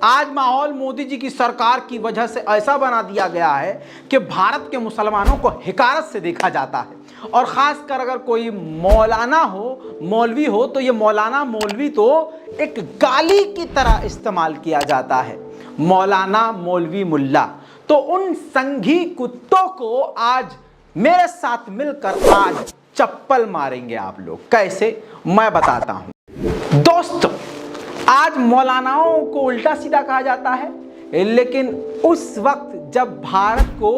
आज माहौल मोदी जी की सरकार की वजह से ऐसा बना दिया गया है कि भारत के मुसलमानों को हिकारत से देखा जाता है। और ख़ासकर अगर कोई मौलाना हो, मौलवी हो, तो ये मौलाना मौलवी तो एक गाली की तरह इस्तेमाल किया जाता है। मौलाना मौलवी मुल्ला। तो उन संघी कुत्तों को आज मेरे साथ मिलकर आज चप्पल मारेंगे आप लोग। कैसे, मैं बताता हूं। दोस्तों, आज मौलानाओं को उल्टा सीधा कहा जाता है, लेकिन उस वक्त जब भारत को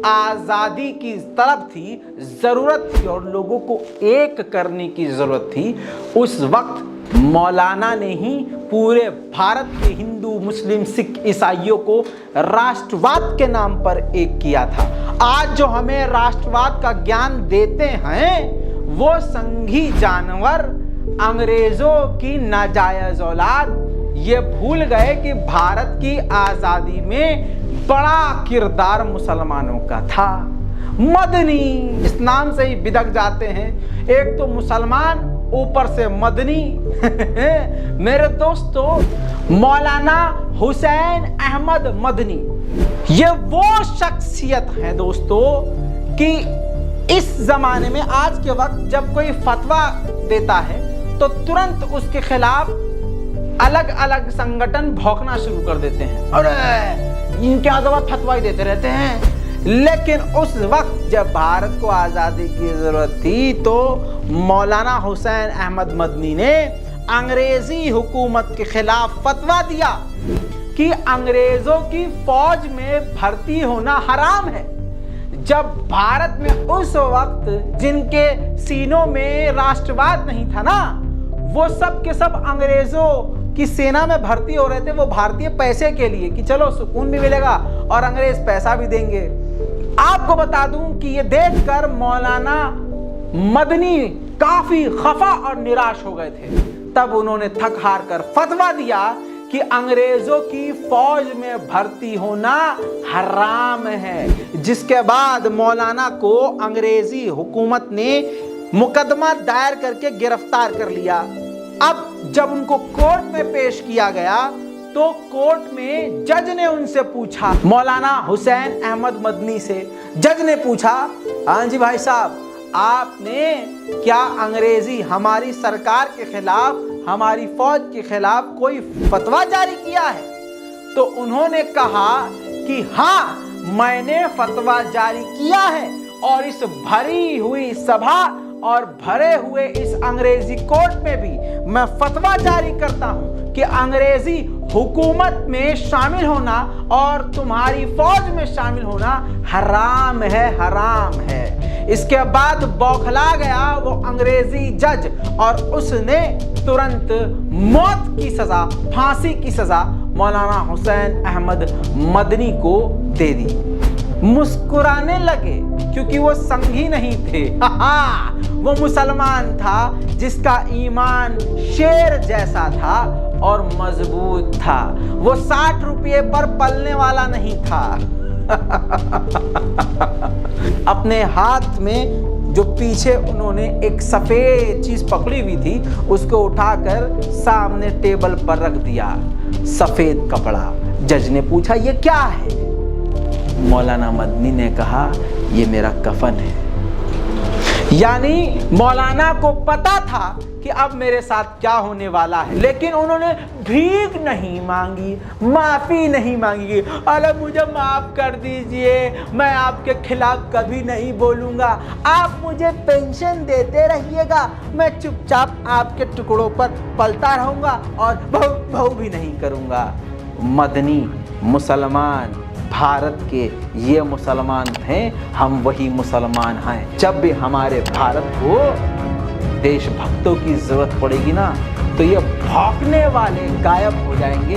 आज़ादी की तलब थी, ज़रूरत थी और लोगों को एक करने की ज़रूरत थी, उस वक्त मौलाना ने ही पूरे भारत के हिंदू, मुस्लिम, सिख, ईसाइयों को राष्ट्रवाद के नाम पर एक किया था। आज जो हमें राष्ट्रवाद का ज्ञान देते हैं वो संघी जानवर, अंग्रेजों की नाजायज औलाद, ये भूल गए कि भारत की आज़ादी में बड़ा किरदार मुसलमानों का था। मदनी इस नाम से ही बिदक जाते हैं, एक तो मुसलमान ऊपर से मदनी। मेरे दोस्तों, मौलाना हुसैन अहमद मदनी ये वो शख्सियत है दोस्तों कि इस जमाने में, आज के वक्त जब कोई फतवा देता है तो तुरंत उसके खिलाफ अलग अलग संगठन भौंकना शुरू कर देते हैं। अरे इनके आगे फतवा ही देते रहते हैं। लेकिन उस वक्त जब भारत को आज़ादी की ज़रूरत थी तो मौलाना हुसैन अहमद मदनी ने अंग्रेज़ी हुकूमत के खिलाफ फतवा दिया कि अंग्रेज़ों की फौज में भर्ती होना हराम है। जब भारत में उस वक्त जिनके सीनों में राष्ट्रवाद नहीं था ना, वो सब के सब अंग्रेज़ों की सेना में भर्ती हो रहे थे। वो भारतीय पैसे के लिए कि चलो सुकून भी मिलेगा और अंग्रेज पैसा भी देंगे। आपको बता दूं कि ये देखकर मौलाना मदनी काफी खफा और निराश हो गए थे। तब उन्होंने थक हार कर फतवा दिया कि अंग्रेजों की फौज में भर्ती होना हराम है। जिसके बाद मौलाना को अंग्रेजी हुकूमत ने मुकदमा दायर करके गिरफ्तार कर लिया। अब जब उनको कोर्ट में पेश किया गया तो कोर्ट में जज ने उनसे पूछा, मौलाना हुसैन अहमद मदनी से जज ने पूछा, हाँ जी भाई साहब, आपने क्या अंग्रेजी हमारी सरकार के खिलाफ, हमारी फौज के खिलाफ कोई फतवा जारी किया है? तो उन्होंने कहा कि हाँ, मैंने फतवा जारी किया है और इस भरी हुई सभा और भरे हुए इस अंग्रेजी कोर्ट में भी मैं फतवा जारी करता हूं कि अंग्रेजी हुकूमत में शामिल होना और तुम्हारी फौज में शामिल होना हराम है, हराम है। इसके बाद बौखला गया वो अंग्रेजी जज और उसने तुरंत मौत की सजा, फांसी की सजा मौलाना हुसैन अहमद मदनी को दे दी। मुस्कुराने लगे क्योंकि वो संघी नहीं थे। वो मुसलमान था जिसका ईमान शेर जैसा था और मजबूत था। वो 60 रुपये पर पलने वाला नहीं था। अपने हाथ में जो पीछे उन्होंने एक सफेद चीज पकड़ी हुई थी उसको उठाकर सामने टेबल पर रख दिया, सफेद कपड़ा। जज ने पूछा, ये क्या है? मौलाना मदनी ने कहा, ये मेरा कफन है। यानी मौलाना को पता था कि अब मेरे साथ क्या होने वाला है, लेकिन उन्होंने भीख नहीं मांगी, माफी नहीं मांगी। अरे मुझे माफ कर दीजिए, मैं आपके खिलाफ कभी नहीं बोलूंगा, आप मुझे पेंशन देते रहिएगा, मैं चुपचाप आपके टुकड़ों पर पलता रहूंगा और भौ भी नहीं करूंगा। मदनी मुसलमान, भारत के ये मुसलमान थे, हम वही मुसलमान हैं। जब भी हमारे भारत को देशभक्तों की जरूरत पड़ेगी ना, तो ये भौंकने वाले गायब हो जाएंगे।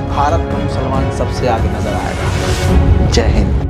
भारत का मुसलमान सबसे आगे नजर आएगा। जय हिंद।